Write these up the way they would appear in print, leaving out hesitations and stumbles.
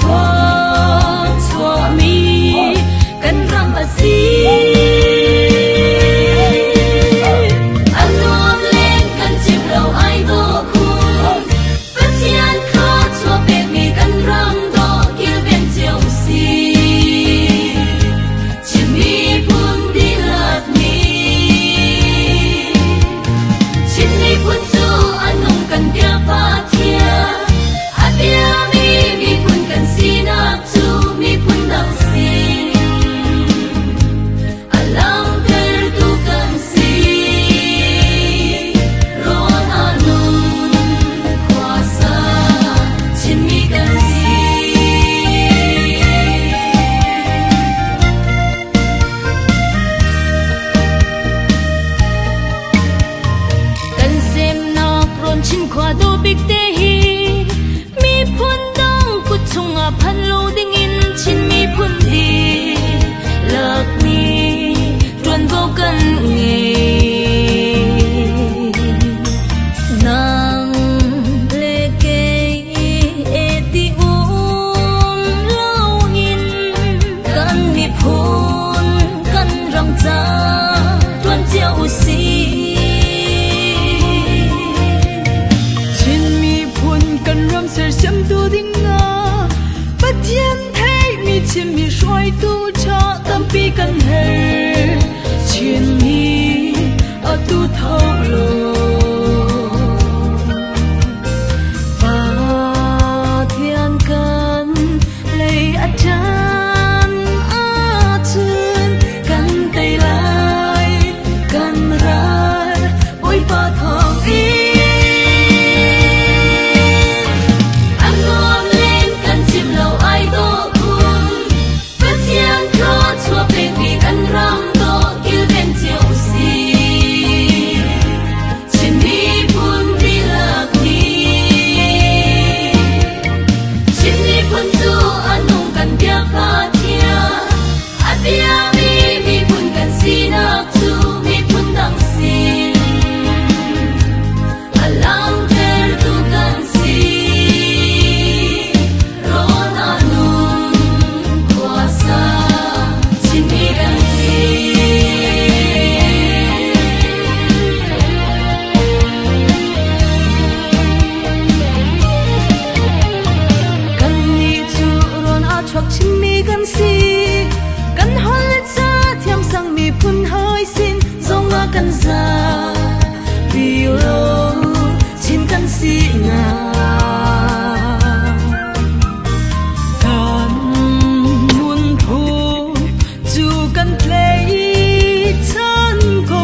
khó cho mi cần răng và xí anh luôn lên cần chim đầu ai vô khung bất thiên khó cho bề mi cần răng đó kia bên chiều xí chim mi buông đi lợt mi chim mi buông du anh nông cần bia ba thiên Chin khoa do big day hi mi phun dong kut chunga phan lo ding in chin mi phun di lak mi tuan vô kan nge nang le ke e ti lo in kan mi phun kan rong cha tuan chiao si xem tu ding na bất thiên thấy mi chim mi soi tu cho tâm pi cần hề chim mi ở tu thâu lo và thiên cần lấy ở chân ở chân cần tay lại cần ra ôi ba thong ý kan za vì lo chín kan si nga kan mun thu chu kan play chan ko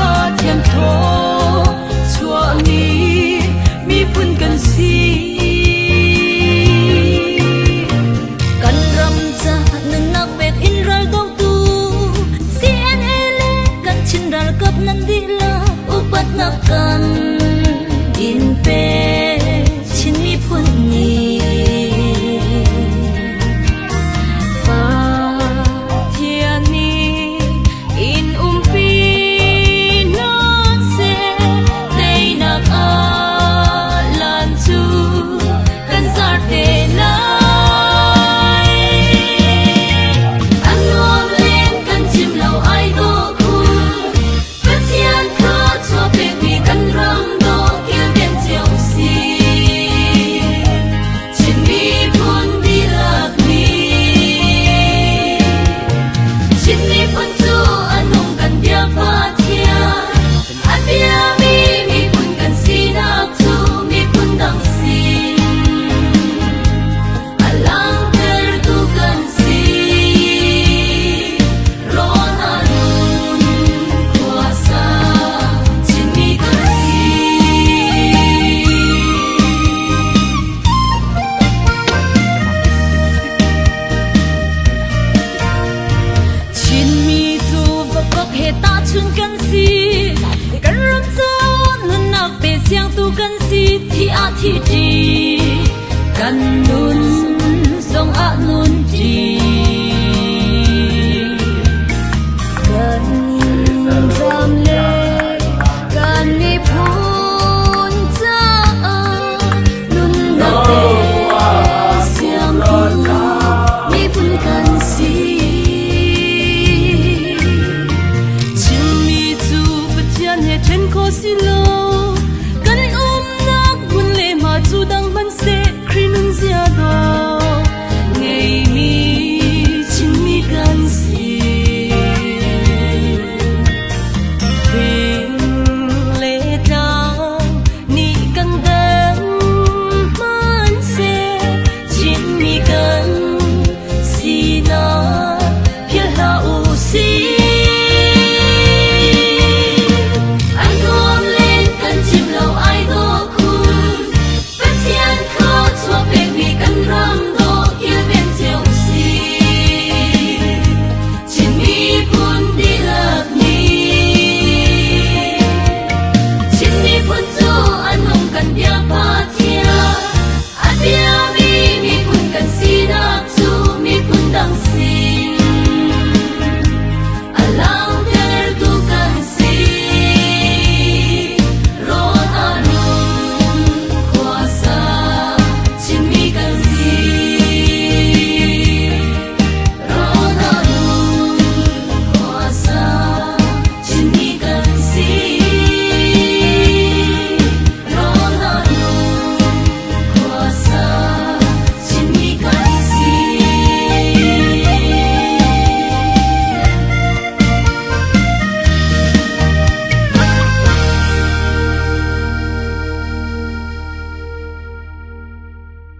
a thiam tho chua mi pun kan si kan ram cha nan nak bet in ral dong dal kap nan dila upat nakan in pe chin mi phun ni pa thian ni in pi no se dei nak a lan chu kan zar te la thì